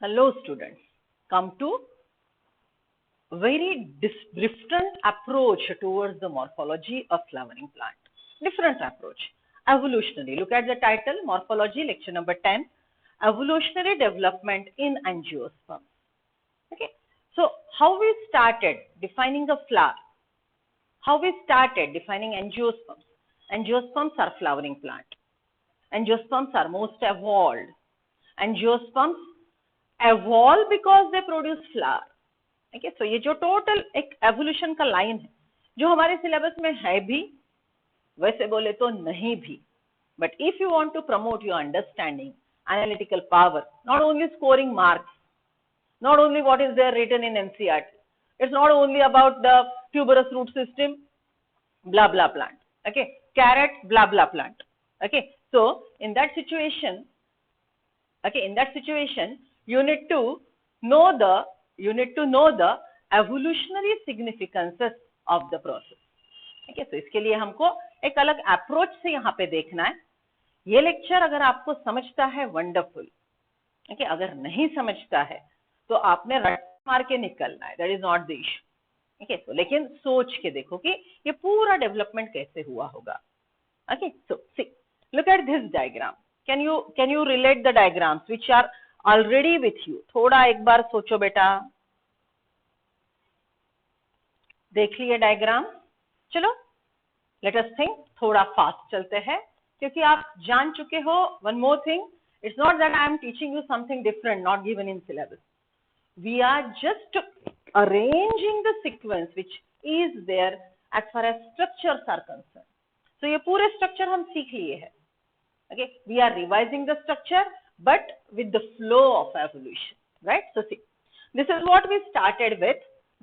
Hello students, come to very different approach towards the morphology of flowering plant. Different approach. Evolutionary. Look at the title, Morphology, lecture number 10. Evolutionary development in angiosperms. Okay. So how we started defining a flower? How we started defining angiosperms? Angiosperms are flowering plant. Angiosperms are most evolved. Angiosperms evolve because they produce flower. Okay, so ये जो total एक evolution का line है जो हमारे syllabus में है भी, वैसे बोले तो नहीं भी, but if you want to promote your understanding, analytical power, not only scoring marks, not only what is there written in NCERT, it's not only about the tuberous root system, blah blah plant, okay, carrot, blah blah plant, okay. So in that situation, you need to know the evolutionary significances of the process. ठीक है, तो इसके लिए हमको एक अलग approach से यहाँ पे देखना है. ये लेक्चर अगर आपको समझता है वंडरफुल, ठीक है, अगर नहीं समझता है तो आपने रट मार के निकलना है, that is not the issue. ठीक है, तो लेकिन सोच के देखो कि ये पूरा डेवलपमेंट कैसे हुआ होगा. Okay, so see, look at this diagram. Can you relate the diagrams which are already with you? थोड़ा एक बार सोचो बेटा, देख लिए डायग्राम. चलो लेट अस थिंक, थोड़ा फास्ट चलते हैं क्योंकि आप जान चुके हो. One more thing, it's not that I am teaching you something different not given in syllabus. We are just arranging the sequence which is there as far as structures are concerned. So ये पूरे structure हम सीख लिए हैं. Okay, we are revising the structure but with the flow of evolution, right? So see, this is what we started with.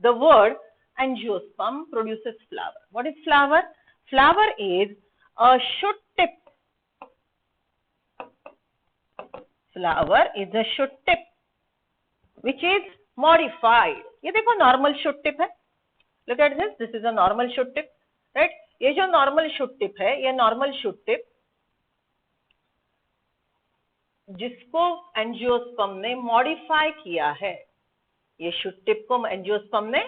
The word angiosperm produces flower. What is flower? Flower is a shoot tip. Flower is a shoot tip which is modified. ये देखो normal shoot tip है. Look at this. This is a normal shoot tip, right? ये जो normal shoot tip है, ये normal shoot tip जिसको angiosperm ने modify किया है. ये शूट टिप को एंजियोस्पर्म ने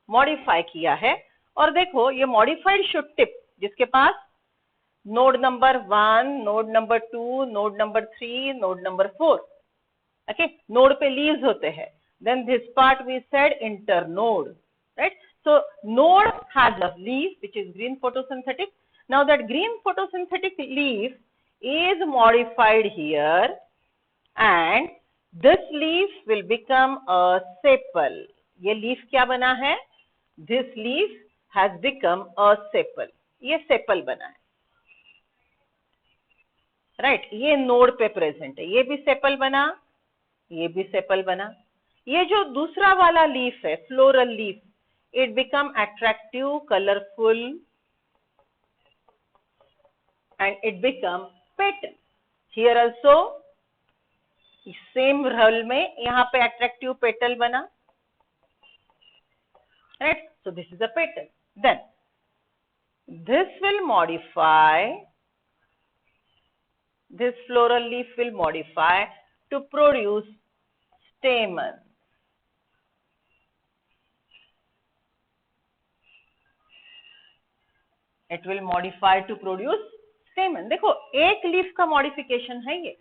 मॉडिफाई किया है. और देखो ये मॉडिफाइड शूट टिप जिसके पास node number 1, node number 2, node number 3, node number 4, okay, node पे लीव्स होते हैं. Then this part we said internode, right? So node has a leaf which is green photosynthetic. Now that green photosynthetic leaf is modified here and this leaf will become a sepal. ये leaf क्या बना है? This leaf has become a sepal. ये sepal बना है, right? ये node पे present है. ये भी सेपल बना, ये भी सेपल बना. ये जो दूसरा वाला लीफ है, floral leaf, it become attractive, colourful and it become petal. Here also same role में यहाँ पे अट्रैक्टिव पेटल बना, right? So this is a petal. Then this will modify, this floral leaf will modify to produce stamen. It will modify to produce stamen. देखो एक leaf का modification है ये.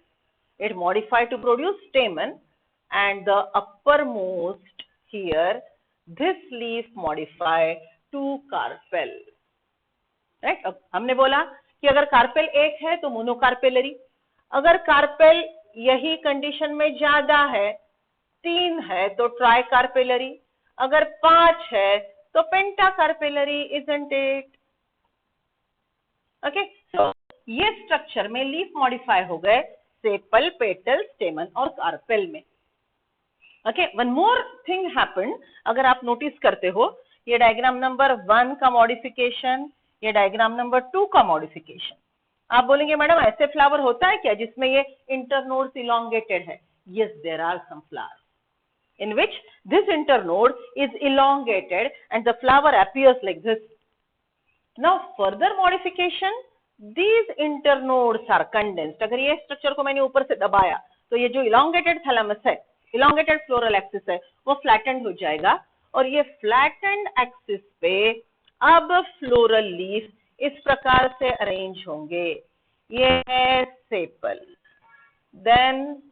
It modify to produce stamen and the uppermost here, this leaf modify to carpel. Right? अब हमने बोला कि अगर कार्पेल एक है तो मोनोकार्पेलरी, अगर कार्पेल यही कंडीशन में ज्यादा है, 3 है तो ट्राइकार्पेलरी, अगर 5 है तो पेंटाकार्पेलरी, इजंट इट? ओके, तो ये स्ट्रक्चर में लीफ मॉडिफाई हो गए सेपल, पेटल, स्टेमन और कार्पेल में. Okay, one more thing happened. अगर आप नोटिस करते हो, ये डायग्राम नंबर 1 का मॉडिफिकेशन, ये डायग्राम नंबर 2 का मॉडिफिकेशन. आप बोलेंगे मैडम ऐसे फ्लावर होता है क्या जिसमें ये इंटरनोड्स इलोंगेटेड है? Yes, there are some flowers in which this internode is elongated and the flower appears like this. Now further modification, these internodes are condensed. अगर ये स्ट्रक्चर को मैंने ऊपर से दबाया तो ये जो elongated thalamus है इलोंगेटेड फ्लोरल एक्सिस है वो फ्लैटेंड हो जाएगा और ये फ्लैटेंड एक्सिस पे अब फ्लोरल लीफ इस प्रकार से अरेंज होंगे. ये है sepal. Then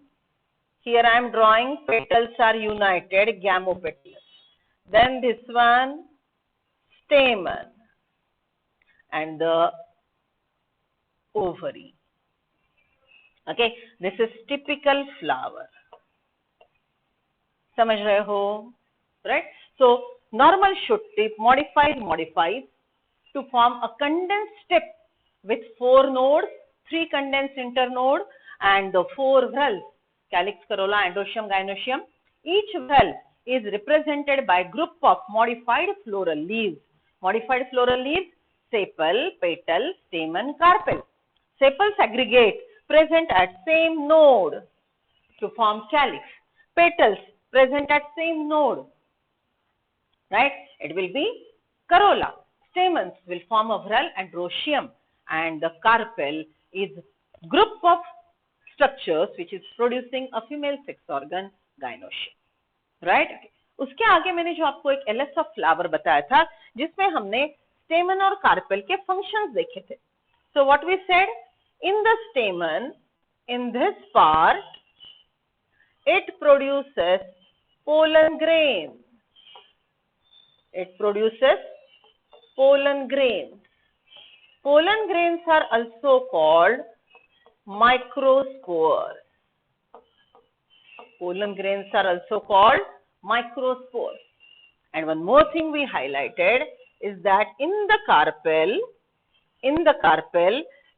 here I am drawing petals are united, gamopetalous. Then this one stamen and the ovary. Okay, this is typical flower. समझ रहे हो? Right? So normal shoot tip modifies to form a condensed tip with 4 nodes, 3 condensed internode and the 4 whorls, calyx, corolla, androecium, gynoecium. Each whorl is represented by group of modified floral leaves. Modified floral leaves, sepal, petal, stamen, carpel. Sepals aggregate present at same node to form calyx. Petals present at same node, right? It will be corolla. Stamens will form a whorl, androecium, and the carpel is group of structures which is producing a female sex organ, gynoecium, right? Okay. उसके आगे मैंने जो आपको एक LS of flower बताया था जिसमें हमने स्टेमन और कार्पेल के फंक्शंस देखे थे. So what we said, in the stamen, in this part, it produces pollen grain. It produces pollen grains. Pollen grains are also called microspores. Pollen grains are also called microspores. And one more thing we highlighted is that in the carpel,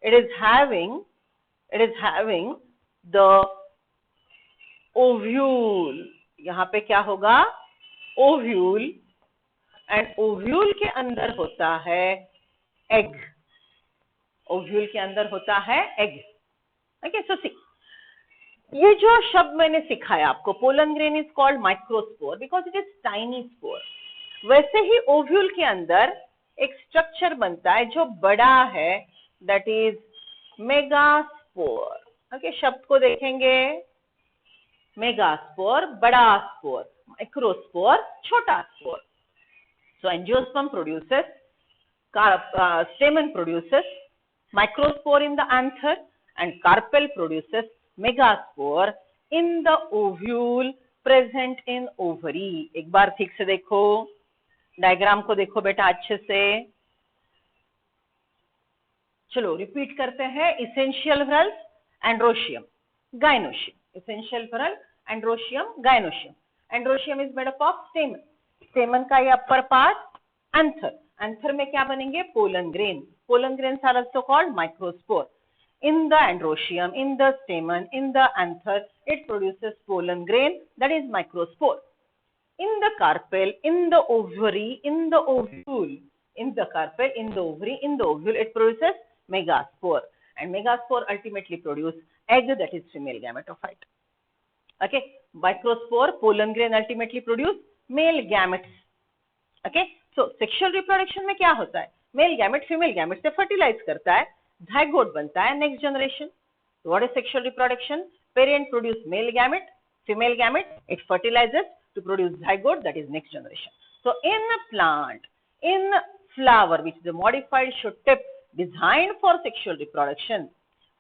it is having the ovule. यहाँ पे क्या होगा? Ovule. And ovule के अंदर होता है egg. Ovule के अंदर होता है egg. Okay, so see. ये जो शब्द मैंने सिखाया आपको, pollen grain is called microspore because it is tiny spore. वैसे ही ओव्यूल के अंदर एक स्ट्रक्चर बनता है जो बड़ा है, that is मेगास्पोर. ओके, शब्द को देखेंगे, मेगास्पोर बड़ा स्पोर, माइक्रोस्पोर छोटा spore. So angiosperm produces, stamen produces microspore in the anther and carpel produces megaspore in the ovule present in ovary. एक बार ठीक से देखो, डायग्राम को देखो बेटा अच्छे से. चलो रिपीट करते हैं. Essential whorl, androecium, gynoecium. Essential whorl, androecium, gynoecium. Androecium is made up of stamen. Stamen का ये अपर पार्ट, एंथर. एंथर में क्या बनेंगे? Pollen grain. Pollen grains are also called microspore. In the androecium, in the stamen, in the anther, it produces pollen grain, that is microspore. In the carpel, in the ovary, in the ovule, in the carpel, in the ovary, in the ovule, it produces megaspore. And megaspore ultimately produce egg, that is female gametophyte. Okay, microspore, pollen grain ultimately produce male gametes. Okay, so sexual reproduction में क्या होता है? Male gamete female gamete से fertilize करता है, zygote बनता है, next generation. So what is sexual reproduction? Parent produce male gamete, female gamete, it fertilizes to produce zygote, that is next generation. So in a plant, in flower, which is a modified shoot tip designed for sexual reproduction,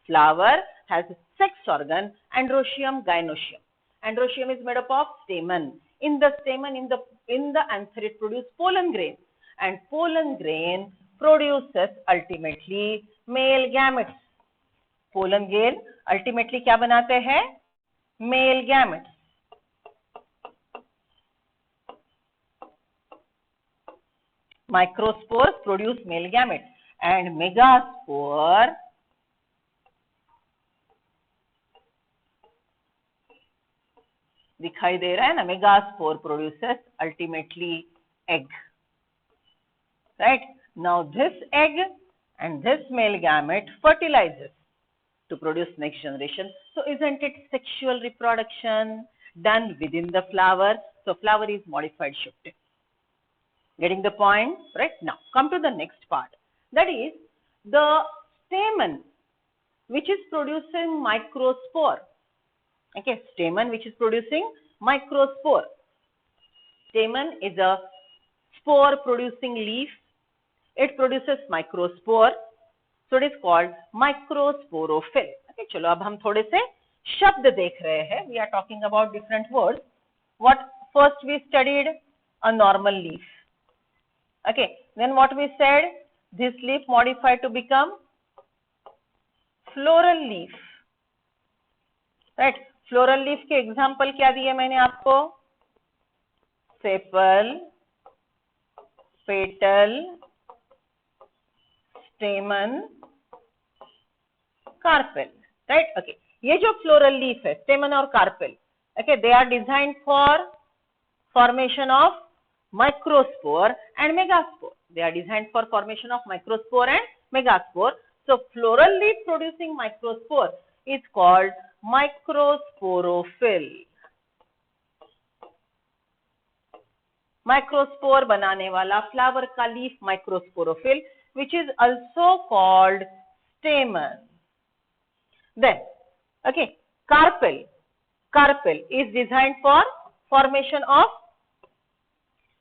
flower has sex organ, androecium, gynoecium. Androecium is made up of stamen. In the stamen, in the anther, it produces pollen grain, and pollen grain produces ultimately male gametes. Pollen grain ultimately क्या बनाते हैं? Male gametes. Microspores produce male gametes and megaspore दिखाई दे रहा है ना? Megaspore produces ultimately egg. Right? Now this egg and this male gamete fertilizes to produce next generation. So isn't it sexual reproduction done within the flower? So flower is modified shoot tip. Getting the point? Right? Now come to the next part. That is the stamen which is producing microspore. Okay, stamen which is producing microspore. Stamen is a spore producing leaf. It produces microspore, so it is called microsporophyll. Okay, चलो अब हम थोड़े से शब्द देख रहे हैं. We are talking about different words. What first we studied? A normal leaf. Okay, then what we said? This leaf modified to become floral leaf. Right? Floral leaf के example क्या दिए मैंने आपको? Sepal, petal, stamen, carpel. Right? Okay. ये जो floral leaf है, stamen और carpel, okay, they are designed for formation of microspore and megaspore. They are designed for formation of microspore and megaspore. So floral leaf producing microspore is called microsporophyll. Microspore बनाने वाला flower का leaf microsporophyll, which is also called stamen. Then, okay, carpel. Carpel is designed for formation of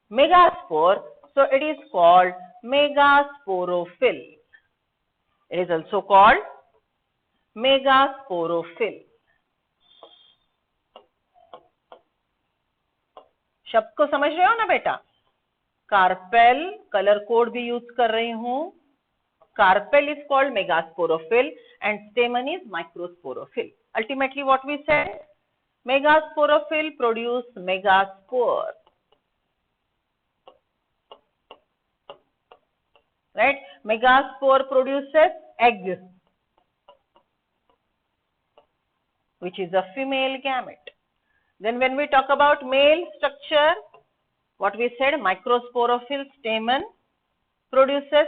megaspore, so it is called megasporophyll. It is also called megasporophyll. शब्द को समझ रहे हो ना बेटा? कार्पेल, कलर कोड भी use कर रही हूं. Carpel is called megasporophyll and stamen is microsporophyll. Ultimately what we said? Megasporophyll produce megaspore. Right? Megaspore produces egg, which is a female gamete. Then when we talk about male structure, what we said? Microsporophyll stamen produces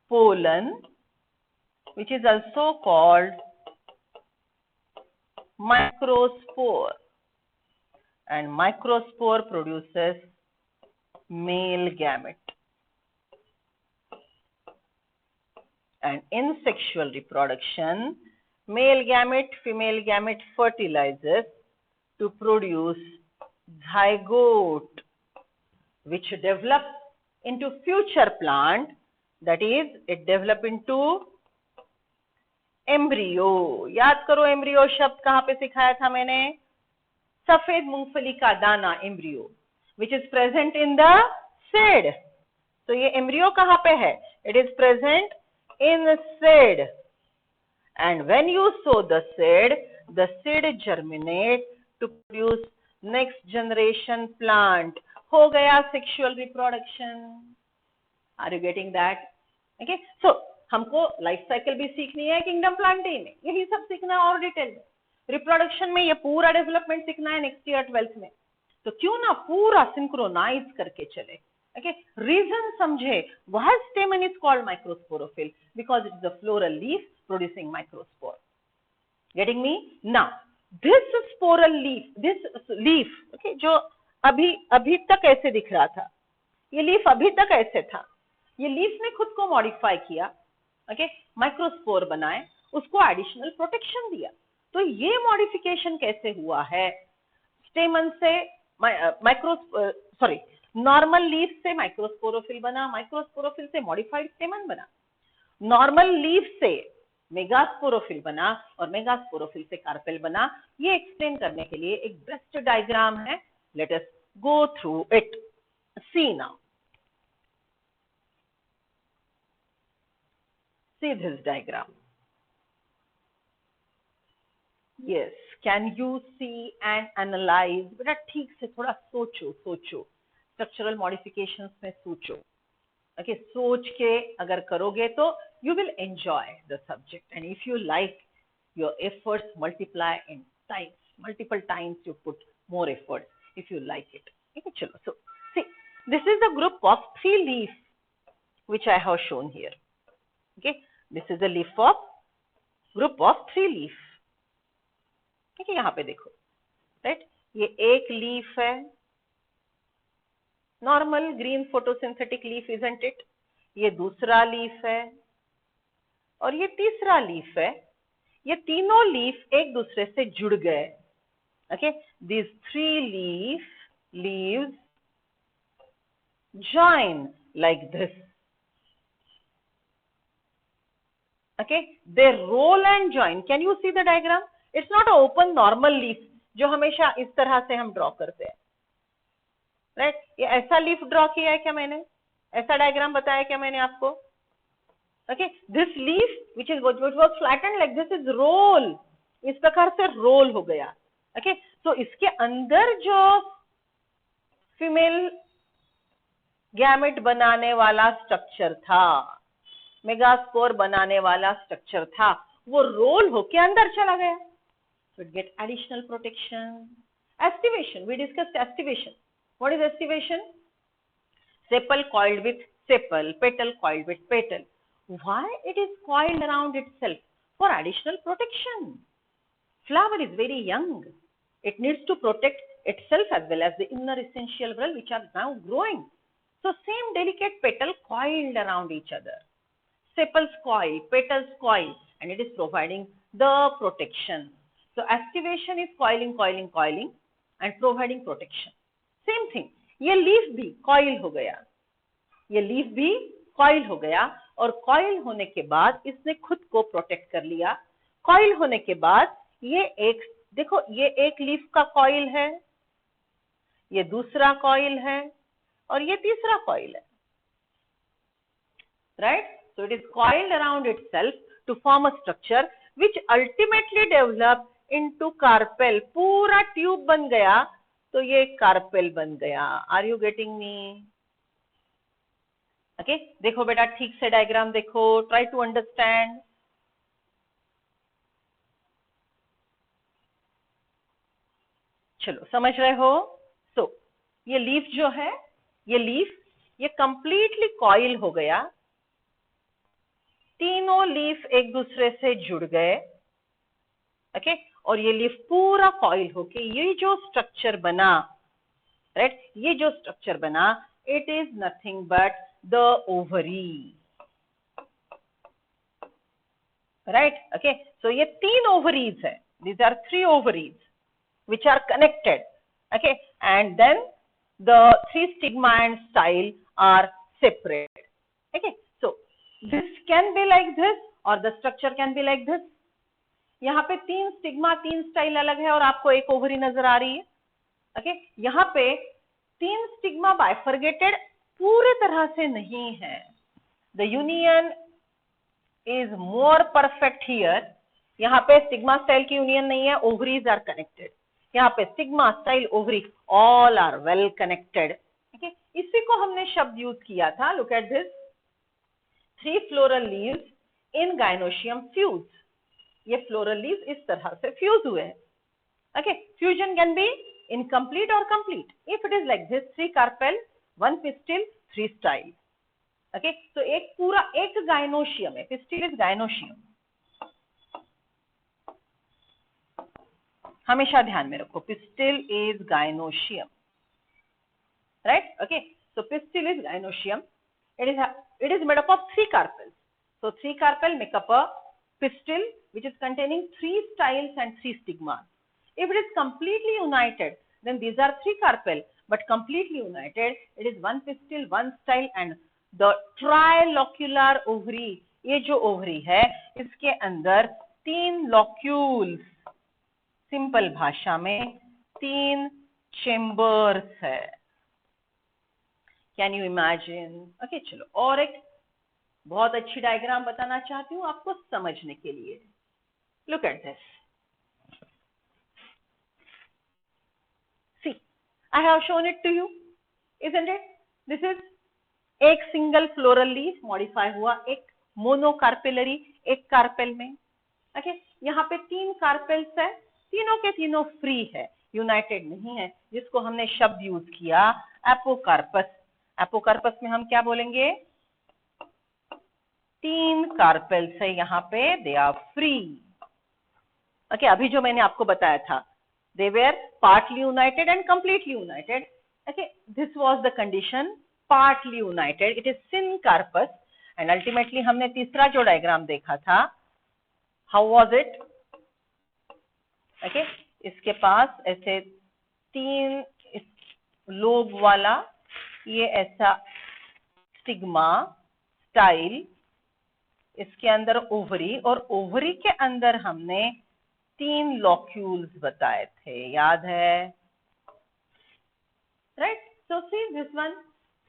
pollen, which is also called microspore, and microspore produces male gamete. And in sexual reproduction, male gamete, female gamete fertilizes to produce zygote, which develops into future plant. That is, it develop into embryo. याद करो embryo शब्द कहाँ पे सिखाया था मैंने? सफेद मूंगफली का दाना embryo, which is present in the seed. तो ये embryo कहाँ पे है? It is present in the seed. And when you sow the seed germinate to produce next generation plant. हो गया sexual reproduction. Are you getting that? Okay. So हमको life cycle भी सीखनी है किंगडम प्लांटी में, यही सब सीखना है और डिटेल में. रिप्रोडक्शन में ये पूरा डेवलपमेंट सीखना है नेक्स्ट ईयर 12th में. तो क्यों ना पूरा सिंक्रोनाइज करके चले. Okay, reason समझे. Why stamen is called microsporophyll? Because it is a floral leaf producing microspore. Getting me? Now, this sporal leaf, this leaf, okay, जो अभी तक ऐसे दिख रहा था, ये लीफ अभी तक ऐसे था. ये लीफ ने खुद को मॉडिफाई किया, ओके, माइक्रोस्पोर बनाए, उसको एडिशनल प्रोटेक्शन दिया. तो ये मॉडिफिकेशन कैसे हुआ है? स्टेमन से नॉर्मल लीफ से माइक्रोस्पोरोफिल बना, माइक्रोस्पोरोफिल से मॉडिफाइड स्टेमन बना, नॉर्मल लीफ से मेगास्पोरोफिल बना और मेगास्पोरोफिल से कार्पेल बना. ये एक्सप्लेन करने के लिए एक बेस्ट डायग्राम है. Let us go through it. See now. See this diagram. Yes, can you see and analyze? बेटा ठीक से थोड़ा सोचो. Structural modifications में सोचो. Okay, सोच के अगर करोगे तो you will enjoy the subject, and if you like, your efforts multiply in times. Multiple times you put more effort if you like it. Okay, chalo. So see, this is a group of 3 leaves which I have shown here. Okay. This is a leaf of group of 3 leaf. ठीक है, यहाँ पे देखो, right? ये एक leaf है, normal green photosynthetic leaf, isn't it? ये दूसरा लीफ है और ये तीसरा लीफ है. ये तीनों लीफ एक दूसरे से जुड़ गए. Okay, these three leaves join like this. Okay, they roll and join. Can you see the diagram? It's not an open normal leaf जो हमेशा इस तरह से हम ड्रॉ करते हैं, राइट? ये ऐसा लीफ ड्रॉ किया है क्या मैंने? ऐसा डायग्राम बताया क्या मैंने आपको? Okay, this leaf which was flattened like this is roll, इस प्रकार से रोल हो गया. ओके, तो इसके अंदर जो फीमेल गैमेट बनाने वाला स्ट्रक्चर था, मेगास्पोर बनाने वाला स्ट्रक्चर था, वो रोल होके अंदर चला गया. So it get additional protection. Estivation, we discussed estivation. What is estivation? Sepal coiled with sepal, petal coiled with petal. Why it is coiled around itself? For additional protection. Flower is very young. It needs to protect itself as well as the inner essential whorl which are now growing. So same delicate petal coiled around each other. Sepals coil, petals coil, and it is providing the protection. So activation is coiling, coiling, coiling and providing protection. Same thing. ये leaf भी coil हो गया, ये leaf भी coil हो गया, और coil होने के बाद इसने खुद को प्रोटेक्ट कर लिया. कॉइल होने के बाद ये एक, देखो ये एक लीफ का कॉइल है, ये दूसरा कॉइल है, और ये तीसरा कॉइल है, right? So it is coiled around itself to form a structure which ultimately developed into carpel. पूरा ट्यूब बन गया तो ये कार्पेल बन गया. Are you getting me? Okay, देखो बेटा ठीक से डायग्राम देखो, try to understand. चलो समझ रहे हो? So ये लीफ जो है, ये लीफ ये कंप्लीटली कॉइल हो गया, तीनों लीफ एक दूसरे से जुड़ गए. ओके, और ये लीफ पूरा कॉइल होके ये जो स्ट्रक्चर बना, राइट, ये जो स्ट्रक्चर बना, it is nothing but the ovary, right? Okay, so ये तीन ओवरीज है, these are 3 ovaries which are connected. Okay, and then the 3 stigma and style are separate. Okay, so this can be like this or the structure can be like this. यहाँ पे 3 stigma 3 style अलग है और आपको एक ovary नजर आ रही है. ओके, यहाँ पे 3 स्टिग्मा बाइफरगेटेड पूरे तरह से नहीं है. The union is more perfect here. यहाँ पे स्टिग्मा स्टाइल की यूनियन नहीं है, ओवरीज आर कनेक्टेड. यहाँ पे stigma style ovary all are well connected. इसी को हमने शब्द यूज किया था. Look at this, 3 floral leaves in gynoecium fuse. ये फ्लोरल लीव्स इस तरह से फ्यूज हुए हैं. Okay, fusion can be incomplete और complete. If it is like this, 3 carpel 1 pistil 3 style. Okay, तो एक पूरा एक गाइनोशियम है. पिस्टिल इज गाइनोशियम, हमेशा ध्यान में रखो, pistil is gynoecium, right? Okay, so pistil is gynoecium. It is made up of 3 carpels. So 3 carpel make up a pistil which is containing 3 styles and 3 stigmas. If it is completely united, then these are 3 carpel, but completely united, it is 1 pistil, 1 style and the trilocular ovary. ये जो ovary है इसके अंदर 3 locules, simple भाषा में 3 chambers है. Can you imagine? Okay, चलो और एक बहुत अच्छी डायग्राम बताना चाहती हूँ आपको समझने के लिए. Look at this. See, I have shown it to you, isn't it? This is एक सिंगल फ्लोरल लीफ मॉडिफाई हुआ, एक मोनोकार्पेलरी, एक कार्पेल में. ओके, यहाँ पे 3 कार्पेल्स है, तीनों के तीनों फ्री है, यूनाइटेड नहीं है, जिसको हमने शब्द यूज किया एपोकार्पस. एपोकार्पस में हम क्या बोलेंगे? 3 कार्पेल्स है यहाँ पे, दे आर फ्री. ओके, अभी जो मैंने आपको बताया था, they were partly United and completely United. Okay, this was the condition, partly United, it is syncarpous. And ultimately हमने तीसरा जो डायग्राम देखा था, हाउ वाज इट? ओके, इसके पास ऐसे 3 लोब वाला ये ऐसा स्टिग्मा स्टाइल, इसके अंदर ओवरी, और ओवरी के अंदर हमने 3 लॉक्यूल्स बताए थे, याद है? Right. So see this one,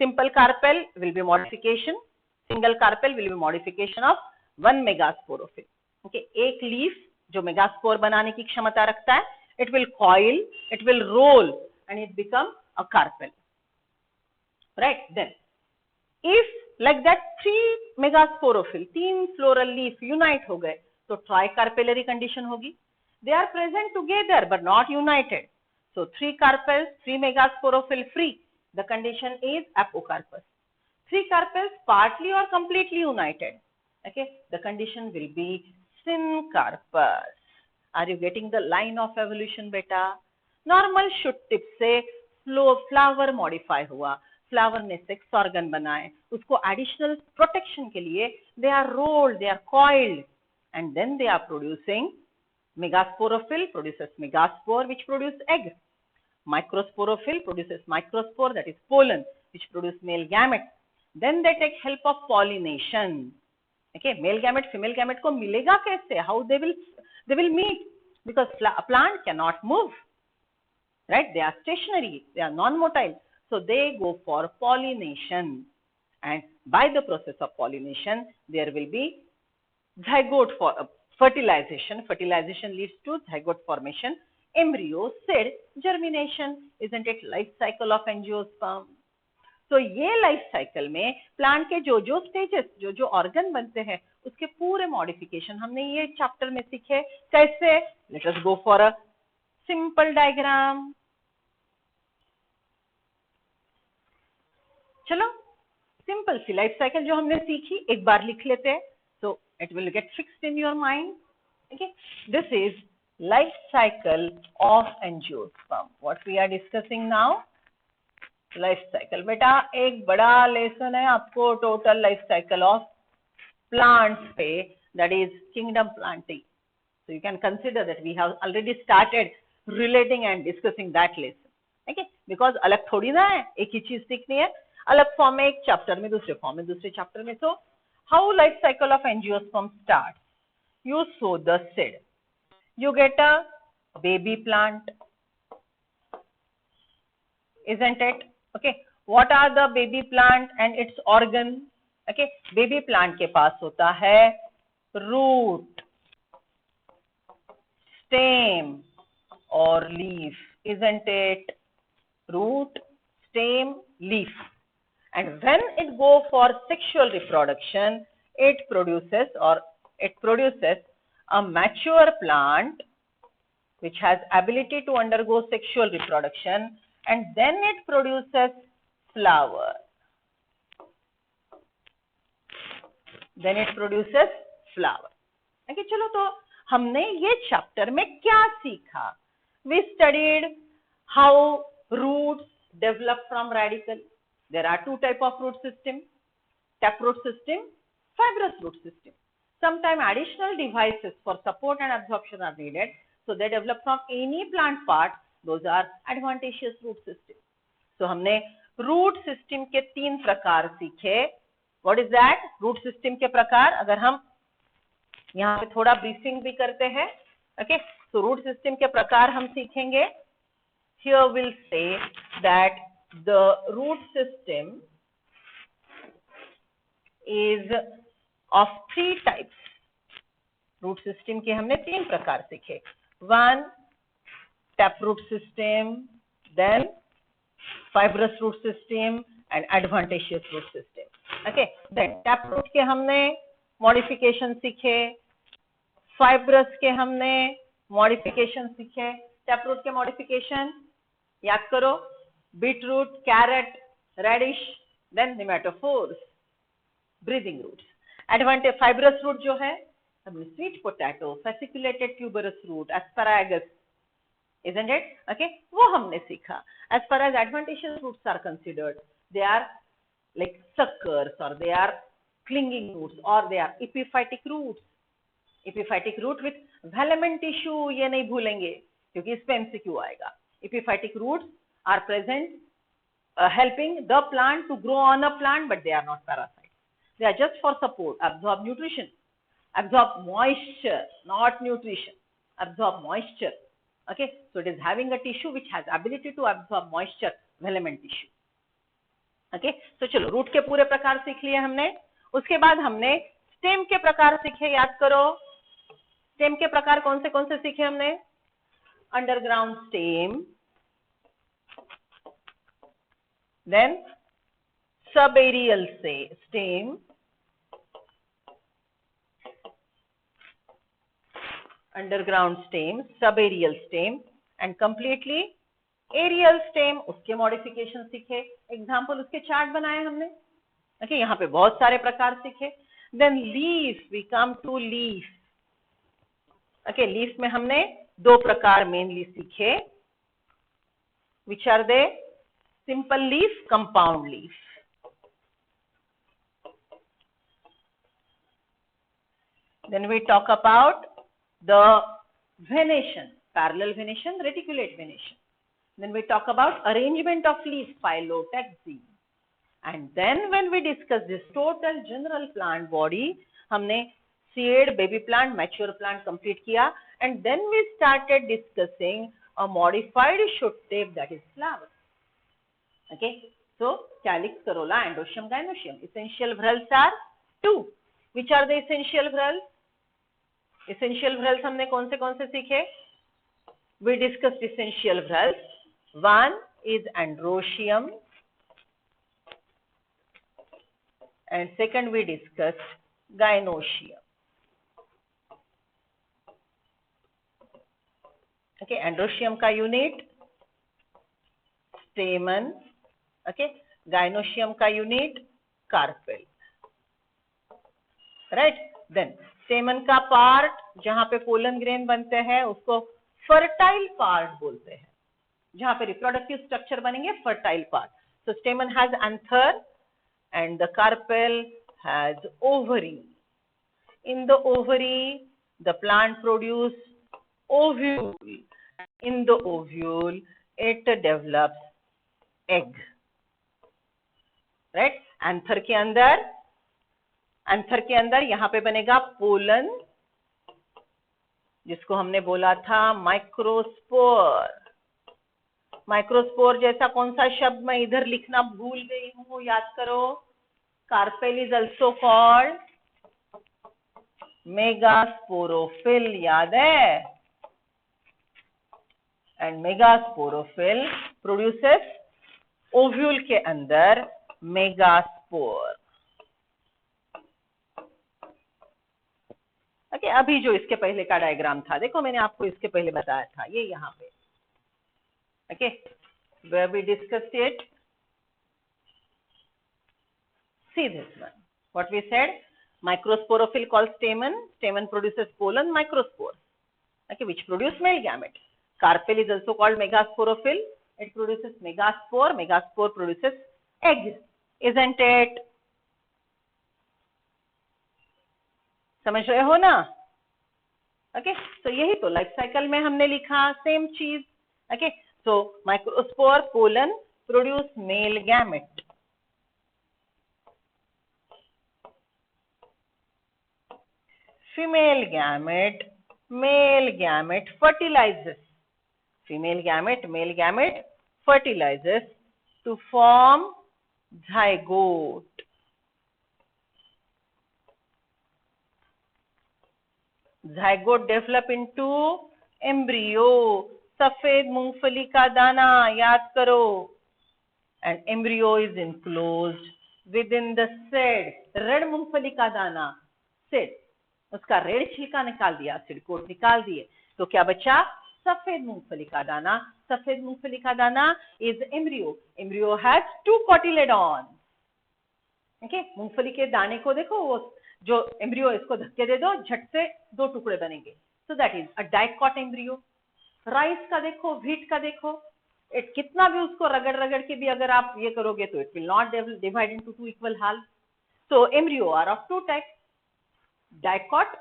simple carpel will be modification, single carpel will be modification of 1 megasporophyll. Okay, एक लीफ जो मेगास्पोर बनाने की क्षमता रखता है, it will coil, it will roll and it become a carpel. Right, then if like that 3 megasporophyll, 3 floral leaf unite हो गए तो tricarpellary condition होगी. They are present together but not united. So 3 carpels, 3 megasporophyll free, the condition is apocarpus. 3 carpels partly or completely united, okay, the condition will be syncarpus. Are you getting the line of evolution beta? Normal shoot tip से flower modify हुआ, flower ने sex organ बनाए, उसको additional protection के लिए they are rolled, they are coiled, and then they are producing megasporophyll produces megaspore which produce egg. Microsporophyll produces microspore, that is pollen, which produce male gamete. Then they take help of pollination. Okay, male gamete female gamete को मिलेगा कैसे? How they will meet? Because plant cannot move, right? They are stationary, they are non-motile, so they go for pollination, and by the process of pollination there will be zygote for fertilization. Fertilization leads to zygote formation, embryo, seed, germination. Isn't it life cycle of angiosperm? तो ये life cycle में plant के जो जो stages, जो जो organ बनते हैं, उसके पूरे मॉडिफिकेशन हमने ये चैप्टर में सीखे. कैसे? Late us go for a simple diagram. चलो सिंपल सी लाइफ साइकिल जो हमने सीखी एक बार लिख लेते हैं, so it will get fixed in your mind. Okay, this is life cycle of angiosperm. What we are discussing now, life cycle. बेटा एक बड़ा लेसन है आपको total life cycle of plants पे, that is kingdom planting. So you can consider that we have already started relating and discussing that lesson. Okay, because अलग थोड़ी ना है, एक ही चीज सीखनी है, अलग फॉर्म में एक चैप्टर में, दूसरे फॉर्म में दूसरे चैप्टर में. So how life cycle of angiosperm start? You sow the seed, you get a baby plant, isn't it? Okay, what are the baby plant and its organ? Okay, baby plant के पास होता है root, stem or leaf, isn't it? Root, stem, leaf, and when it go for sexual reproduction, it produces a mature plant which has ability to undergo sexual reproduction, and then it produces flower. Okay, चलो तो हमने ये chapter में क्या सीखा? We studied how roots develop from radicle. There are 2 types of root system: taproot system, fibrous root system. Sometimes additional devices for support and absorption are needed, so they develop from any plant part. Those are adventitious root system. So हमने root system के 3 प्रकार सीखे. What is that? Root system के प्रकार अगर हम यहाँ पे थोड़ा ब्रीफिंग भी करते हैं. Okay, so root system के प्रकार हम सीखेंगे. Here we'll say that the root system is of 3 types. Root system के हमने 3 प्रकार सीखे. 1 taproot system, then fibrous root system and adventitious root system. Okay, then taproot के हमने मॉडिफिकेशन सीखे, fibrous के हमने मॉडिफिकेशन सीखे. taproot के मॉडिफिकेशन याद करो: beetroot, carrot, radish, then nematophores, breathing roots. Advantage fibrous root जो है हमने sweet potato, fasciculated tuberous root, asparagus, isn't it? Okay, वो हमने सीखा. As far as adventitious roots are considered, they are like suckers, or they are clinging roots, or they are epiphytic roots. Epiphytic root with velamen tissue, ये नहीं भूलेंगे. क्योंकि इस पे MCQ आएगा. Epiphytic roots are present helping the plant to grow on a plant, but they are not parasites. They are just for support, absorb nutrition, absorb moisture, not nutrition, absorb moisture. Okay, so it is having a tissue which has ability to absorb moisture, vehement tissue. Okay, so चलो root के पूरे प्रकार सीख लिए हमने. उसके बाद हमने स्टेम के प्रकार सीखे. याद करो स्टेम के प्रकार कौन से सीखे हमने. Underground stem, then subaerial stem, underground stem, subaerial stem and completely aerial stem. उसके मॉडिफिकेशन सीखे, एग्जाम्पल उसके चार्ट बनाए हमने. ओके, यहाँ पे बहुत सारे प्रकार सीखे. Then leaf, we come to leaf. Okay, leaf में हमने दो प्रकार मेनली सीखे. Which are they? simple leaf, compound leaf. Then we talk about the venation, parallel venation, reticulate venation. Then we talk about arrangement of leaves, phyllotaxy. And then when we discuss this total general plant body, हमने seed, baby plant, mature plant complete किया. And then we started discussing a modified shoot tape, that is flower. Okay, so calyx, corolla, androecium, gynoecium. Essential whorls are two. Which are the essential whorls? Essential whorls हमने कौन से सीखे? We discussed essential whorls. One is androecium and second we discussed gynoecium. Okay, androecium का unit stamen. Okay, gynoecium का unit carpel. Right, then stamen का part जहां पे pollen grain बनते हैं उसको फर्टाइल पार्ट बोलते हैं. जहां पे रिप्रोडक्टिव स्ट्रक्चर बनेंगे fertile part. So स्टेमन has anther and the carpel has ovary. In the ovary the plant produce ovule. In the ovule it develops egg. Right, anther के अंदर यहां पे बनेगा पोलन, जिसको हमने बोला था माइक्रोस्पोर. माइक्रोस्पोर जैसा कौन सा शब्द मैं इधर लिखना भूल गई हूं, याद करो. Carpel is also called megasporophyll. याद है? एंड मेगास्पोरोफिल प्रोड्यूसेस ओव्यूल के अंदर मेगास्पोर. ओके, अभी जो इसके पहले का डायग्राम था, देखो मैंने आपको इसके पहले बताया था, ये यहाँ पे. Okay, where we discussed it. See this one. What we said? Microsporophyll called stamen. Stamen produces pollen, microspores. Okay, which produce male gamete. Carpel is also called megasporophyll. It produces megaspore. Megaspore produces egg. Isn't it? समझ रहे हो ना? Okay, तो यही तो life cycle में हमने लिखा, सेम चीज. Okay, so microspore pollen produce male gamete. female gamete, male gamete fertilizes. Female gamete, male gamete fertilizes to form zygote. Zygote develop into embryo. सफेद मूंगफली का दाना, याद करो. And embryo is enclosed within the seed. Red मूंगफली का दाना, seed. उसका रेड छिलका निकाल दिया, सीड कोट निकाल दिए, तो क्या बचा? सफेद मूंगफली का दाना. सफेद मूंगफली का दाना इज embryo. Embryo has 2 cotyledon. Okay, मूंगफली के दाने को देखो, वो जो एम्ब्रियो, इसको धक्के दे दो, झट से 2 टुकड़े बनेंगे. So that is a dicot embryo. Rice का देखो, व्हीट का देखो, कितना भी उसको रगड़ रगड़ के भी अगर आप ये करोगे तो it will not divide into 2 equal half. So embryo are of 2 types, dicot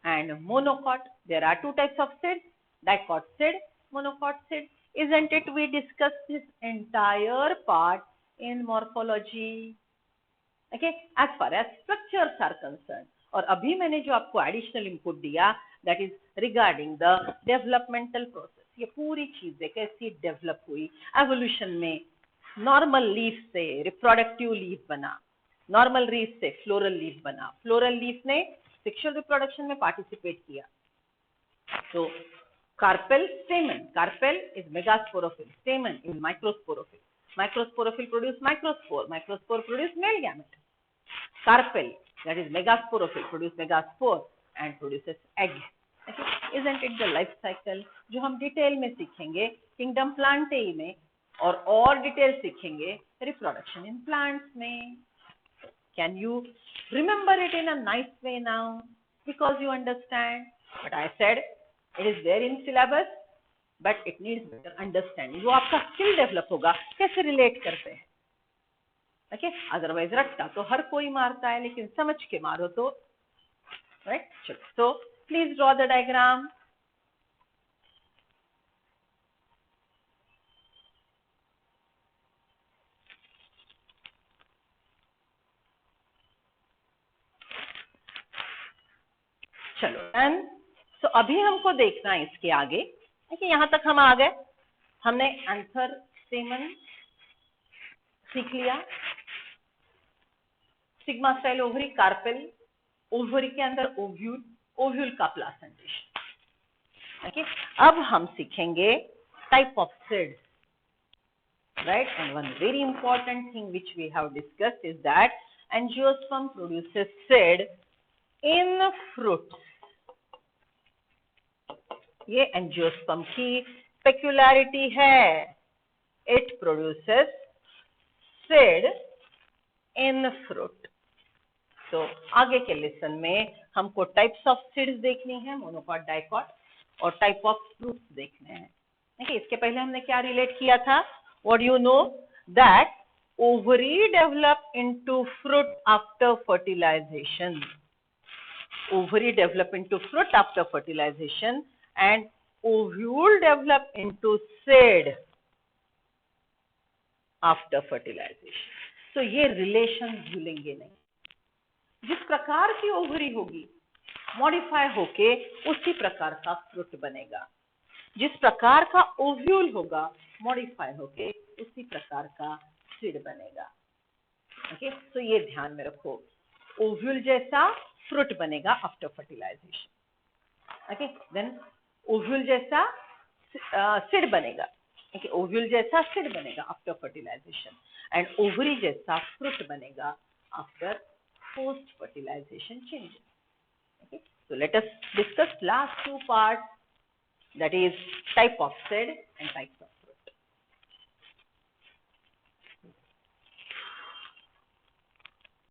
and monocot. There are 2 types of seed, dicot seed monocot seed? Isn't it we discussed this entire part in morphology? Okay, as far as structures are concerned. और अभी मैंने जो आपको additional input दिया that is regarding the developmental process, ये पूरी चीजें कैसी डेवलप हुई एवोल्यूशन में, नॉर्मल लीफ से रिप्रोडक्टिव लीफ बना, नॉर्मल लीफ से फ्लोरल लीफ बना, फ्लोरल लीफ ने सेक्सुअल रिप्रोडक्शन में पार्टिसिपेट किया. तो carpel stamen, carpel is megasporophyll, stamen is microsporophyll, microsporophyll produce microspore, microspore produce male gamete, carpel that is megasporophyll produce megaspore and produces egg. Okay? Isn't it the life cycle जो हम detail में सीखेंगे kingdom प्लांटेई में, और detail सीखेंगे reproduction in plants में. Can you remember it in a nice way now because you understand? But I said it is there in syllabus, but it needs better understanding. वो आपका skill develop होगा कैसे relate करते हैं. Okay, otherwise रट्टा तो हर कोई मारता है, लेकिन समझ के मारो तो राइट. चलो, so please draw the diagram. चलो, एंड सो अभी हमको देखना है इसके आगे. देखिए यहाँ तक हम आ गए, हमने एंथर स्टेमन सीख लिया, sigma style ovary, carpel, ovary के अंदर ओव्यूल, ओव्यूल का प्लासेंटेशन. ओके, अब हम सीखेंगे type of seeds, right? And one very important thing which we have discussed is that angiosperm produces seed in fruits. ये एंजियोस्पर्म की पेक्युलैरिटी है, it produces seed in fruit. तो आगे के लेसन में हमको टाइप्स ऑफ सीड्स देखनी है, मोनोकॉट, डाइकॉट, और टाइप ऑफ फ्रूट्स देखने हैं. देखिए, इसके पहले हमने क्या रिलेट किया था? What do you know? That ovary develop into fruit after fertilization. Ovary develop into fruit after fertilization and ovule develop into seed after fertilization. तो ये रिलेशन भूलेंगे नहीं. जिस प्रकार की ओवरी होगी मॉडिफाई होके उसी प्रकार का फ्रूट बनेगा, जिस प्रकार का ओव्यूल होगा मॉडिफाई होके उसी प्रकार का सीड बनेगा. ओके, तो ये ध्यान में रखो, ओव्यूल जैसा फ्रूट बनेगा after fertilization. Okay, then ovule जैसा सीड बनेगा. ओके, ओव्यूल जैसा सीड बनेगा आफ्टर फर्टिलाइजेशन एंड ओवरी जैसा फ्रूट बनेगा after post fertilization changes. Okay, so let us discuss last two parts, that is type of seed and types of